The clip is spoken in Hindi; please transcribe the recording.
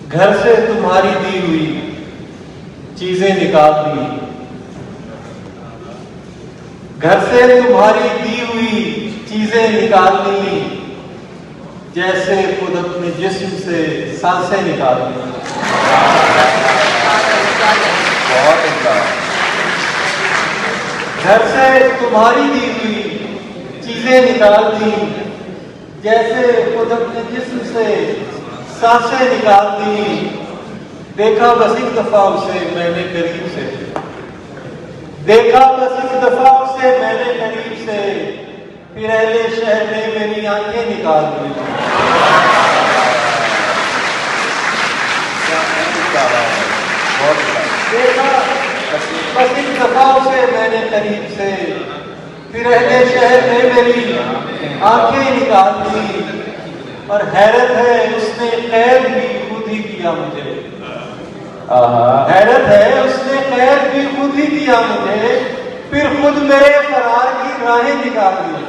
घर से तुम्हारी दी हुई चीजें निकाल दी, घर से तुम्हारी दी हुई चीजें निकाल दी, जैसे खुद अपने जिस्म से सांसें निकाल दी। बहुत अच्छा। घर से तुम्हारी दी हुई चीजें निकाल दी, जैसे खुद अपने जिस्म से सांसें निकाल दी। देखा बस एक दफा उसे मैंने करीब से, देखा बस एक दफा उसे मैंने करीब से, फिर अहले शहर ने मेरी आंखें निकाल दी। देखा बस एक दफा उसे मैंने करीब से, फिर अहले शहर ने मेरी आंखें निकाल दी। और हैरत है उसने कैद भी खुद ही किया मुझे, हैरत है उसने कैद भी खुद ही किया मुझे, फिर खुद मेरे फरार की राहें निकाल दी।